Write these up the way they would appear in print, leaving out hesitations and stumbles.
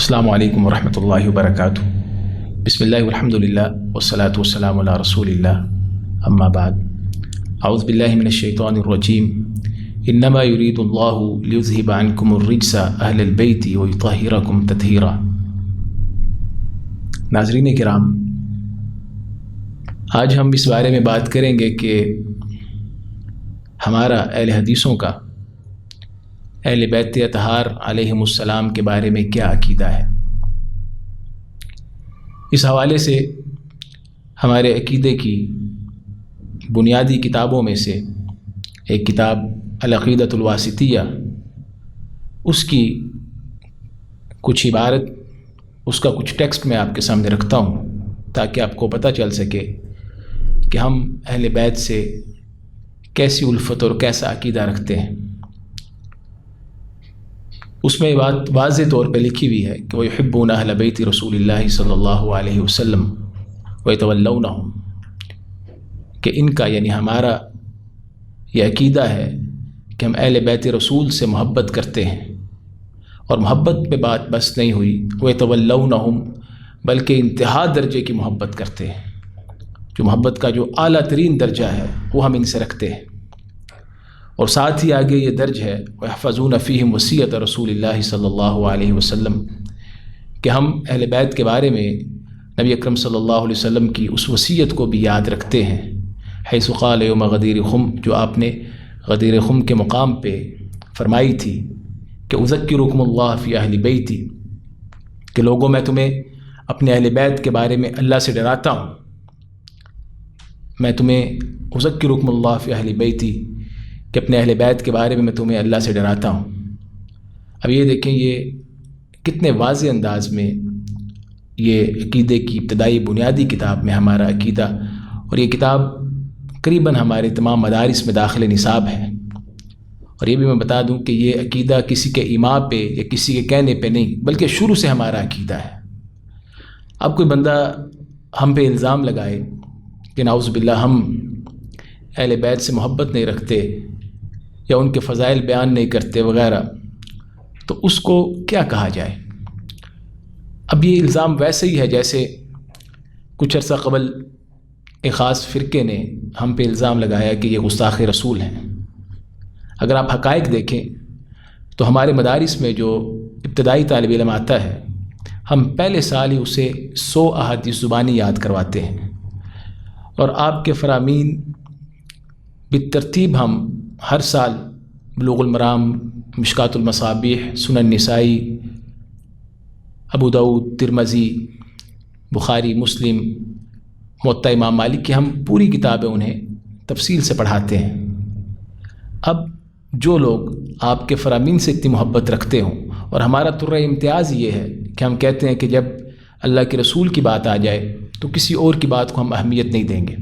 السلام علیکم ورحمۃ اللہ وبرکاتہ۔ بسم اللہ والحمد للہ والصلاة والسلام علی رسول اللہ، اما بعد، اعوذ باللہ من الشیطان الرجیم، انما یرید اللہ لیذہب عنکم الرجس اہل البیت ویطہرکم تطہیرا۔ ناظرین کرام، آج ہم اس بارے میں بات کریں گے کہ ہمارا اہل حدیثوں کا اہل بیت اطہار علیہم السلام کے بارے میں کیا عقیدہ ہے۔ اس حوالے سے ہمارے عقیدے کی بنیادی کتابوں میں سے ایک کتاب العقیدۃ الواسطیہ، اس کی کچھ عبارت، اس کا کچھ ٹیکسٹ میں آپ کے سامنے رکھتا ہوں تاکہ آپ کو پتہ چل سکے کہ ہم اہل بیت سے کیسی الفت اور کیسا عقیدہ رکھتے ہیں۔ اس میں بات واضح طور پہ لکھی ہوئی ہے کہ وَيُحِبُّونَ أَهْلَ بَيْتِ رسول اللہ صلی اللہ علیہ وسلم وَيَتَوَلَّوْنَهُمْ، کہ ان کا یعنی ہمارا یہ عقیدہ ہے کہ ہم اہل بیت رسول سے محبت کرتے ہیں، اور محبت پہ بات بس نہیں ہوئی، وَيَتَوَلَّوْنَهُمْ، بلکہ انتہا درجے کی محبت کرتے ہیں، جو محبت کا جو اعلیٰ ترین درجہ ہے وہ ہم ان سے رکھتے ہیں۔ اور ساتھ ہی آگے یہ درج ہے وَيَحْفَظُونَ فِيهِمْ وَصِيَّةَ رسول اللہ صلی اللہ علیہ وسلم، کہ ہم اہل بیت کے بارے میں نبی اکرم صلی اللہ علیہ وسلم کی اس وصیت کو بھی یاد رکھتے ہیں، حیث قال یوم غدیر خم، جو آپ نے غدیر خم کے مقام پہ فرمائی تھی کہ اذکرکم اللہ فی اہل بیتی، کہ لوگوں میں تمہیں اپنے اہل بیت کے بارے میں اللہ سے ڈراتا ہوں، میں تمہیں اذکرکم اللہ فی اہل بیتی، کہ اپنے اہل بیت کے بارے میں تمہیں اللہ سے ڈراتا ہوں۔ اب یہ دیکھیں، یہ کتنے واضح انداز میں یہ عقیدے کی ابتدائی بنیادی کتاب میں ہمارا عقیدہ، اور یہ کتاب قریباً ہمارے تمام مدارس میں داخل نصاب ہے۔ اور یہ بھی میں بتا دوں کہ یہ عقیدہ کسی کے ایما پہ یا کسی کے کہنے پہ نہیں، بلکہ شروع سے ہمارا عقیدہ ہے۔ اب کوئی بندہ ہم پہ الزام لگائے کہ نعوذ باللہ ہم اہل بیت سے محبت نہیں رکھتے یا ان کے فضائل بیان نہیں کرتے وغیرہ، تو اس کو کیا کہا جائے؟ اب یہ الزام ویسے ہی ہے جیسے کچھ عرصہ قبل ایک خاص فرقے نے ہم پہ الزام لگایا کہ یہ گستاخ رسول ہیں۔ اگر آپ حقائق دیکھیں تو ہمارے مدارس میں جو ابتدائی طالب علم آتا ہے، ہم پہلے سال ہی اسے 100 احادیث زبانی یاد کرواتے ہیں، اور آپ کے فرامین بالترتیب ہم ہر سال بلوغ المرام، مشکات المصابیح، سنن نسائی، ابو داؤد، ترمذی، بخاری، مسلم، موطا امام مالک کی ہم پوری کتابیں انہیں تفصیل سے پڑھاتے ہیں۔ اب جو لوگ آپ کے فرامین سے اتنی محبت رکھتے ہوں، اور ہمارا طرہ امتیاز یہ ہے کہ ہم کہتے ہیں کہ جب اللہ کے رسول کی بات آ جائے تو کسی اور کی بات کو ہم اہمیت نہیں دیں گے۔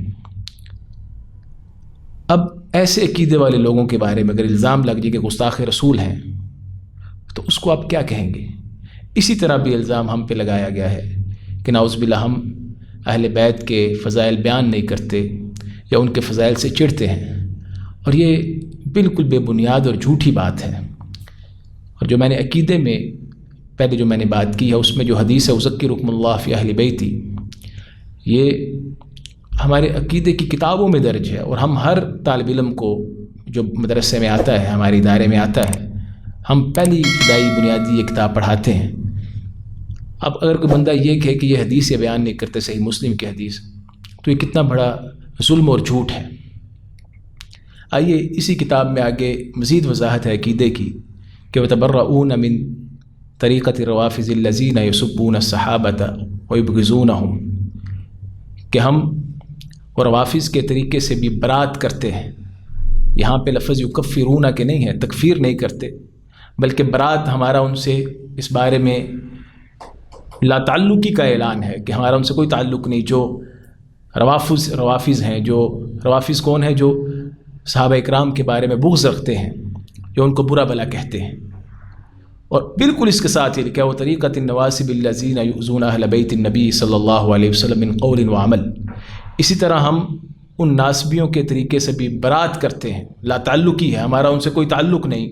اب ایسے عقیدے والے لوگوں کے بارے میں اگر الزام لگ جائے کہ گستاخ رسول ہیں تو اس کو آپ کیا کہیں گے؟ اسی طرح بھی الزام ہم پہ لگایا گیا ہے کہ نعوذ باللہ ہم اہل بیت کے فضائل بیان نہیں کرتے یا ان کے فضائل سے چڑھتے ہیں، اور یہ بالکل بے بنیاد اور جھوٹی بات ہے۔ اور جو میں نے عقیدے میں پہلے جو میں نے بات کی ہے، اس میں جو حدیث ہے اذکرکم اللہ فی اہل بیتی، یہ ہمارے عقیدے کی کتابوں میں درج ہے، اور ہم ہر طالب علم کو جو مدرسے میں آتا ہے، ہمارے ادارے میں آتا ہے، ہم پہلی ابتدائی بنیادی یہ کتاب پڑھاتے ہیں۔ اب اگر کوئی بندہ یہ کہے کہ یہ حدیث یہ بیان نہیں کرتے صحیح مسلم کی حدیث، تو یہ کتنا بڑا ظلم اور جھوٹ ہے۔ آئیے اسی کتاب میں آگے مزید وضاحت ہے عقیدے کی کہ وَتَبَرَّؤُونَ مِن طَرِيقَةِ الرَّوَافِضِ الَّذِينَ يَسُبُّونَ الصَّحَابَةَ وَيُبْغِضُونَهُمْ، کہ ہم اور روافظ کے طریقے سے بھی برات کرتے ہیں۔ یہاں پہ لفظ یکفرون کے نہیں ہے، تکفیر نہیں کرتے، بلکہ برات ہمارا ان سے اس بارے میں لا تعلقی کا اعلان ہے کہ ہمارا ان سے کوئی تعلق نہیں۔ جو روافظ ہیں، جو روافظ کون ہیں؟ جو صحابہ اکرام کے بارے میں بغض رکھتے ہیں، جو ان کو برا بھلا کہتے ہیں۔ اور بالکل اس کے ساتھ یہ لکھا ہے وَطَرِيقَةِ النَّوَاسِبِ الَّذِينَ يُؤْذُونَ أَهْلَ بَيْتِ النَّبِيِّ صلی اللہ علیہ وسلم من قول وعمل۔ اسی طرح ہم ان ناسبیوں کے طریقے سے بھی برات کرتے ہیں، لا تعلقی ہے، ہمارا ان سے کوئی تعلق نہیں،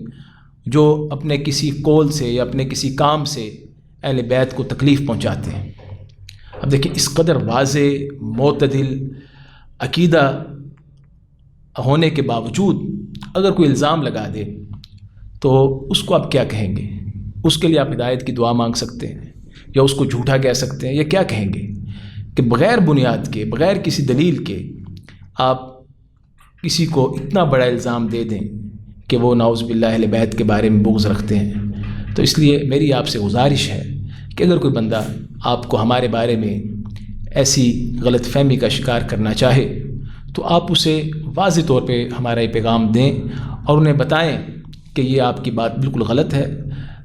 جو اپنے کسی قول سے یا اپنے کسی کام سے اہل بیت کو تکلیف پہنچاتے ہیں۔ اب دیکھیں اس قدر واضح معتدل عقیدہ ہونے کے باوجود اگر کوئی الزام لگا دے تو اس کو آپ کیا کہیں گے؟ اس کے لیے آپ ہدایت کی دعا مانگ سکتے ہیں یا اس کو جھوٹا کہہ سکتے ہیں، یا کیا کہیں گے کہ بغیر بنیاد کے، بغیر کسی دلیل کے آپ کسی کو اتنا بڑا الزام دے دیں کہ وہ نعوذ باللہ اہل بیت کے بارے میں بغض رکھتے ہیں۔ تو اس لیے میری آپ سے گزارش ہے کہ اگر کوئی بندہ آپ کو ہمارے بارے میں ایسی غلط فہمی کا شکار کرنا چاہے تو آپ اسے واضح طور پہ ہمارا یہ پیغام دیں اور انہیں بتائیں کہ یہ آپ کی بات بالکل غلط ہے۔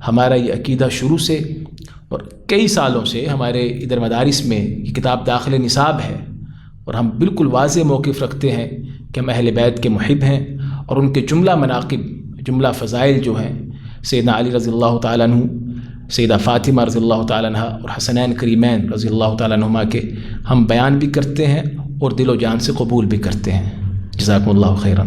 ہمارا یہ عقیدہ شروع سے اور کئی سالوں سے ہمارے ادھر مدارس میں یہ کتاب داخل نصاب ہے، اور ہم بالکل واضح موقف رکھتے ہیں کہ ہم اہل بیت کے محب ہیں، اور ان کے جملہ مناقب، جملہ فضائل جو ہیں سیدنا علی رضی اللہ تعالیٰ عنہ، سیدہ فاطمہ رضی اللہ تعالیٰ عنہ اور حسنین کریمین رضی اللہ تعالیٰ عنہما کے ہم بیان بھی کرتے ہیں اور دل و جان سے قبول بھی کرتے ہیں۔ جزاکم اللہ خیرا۔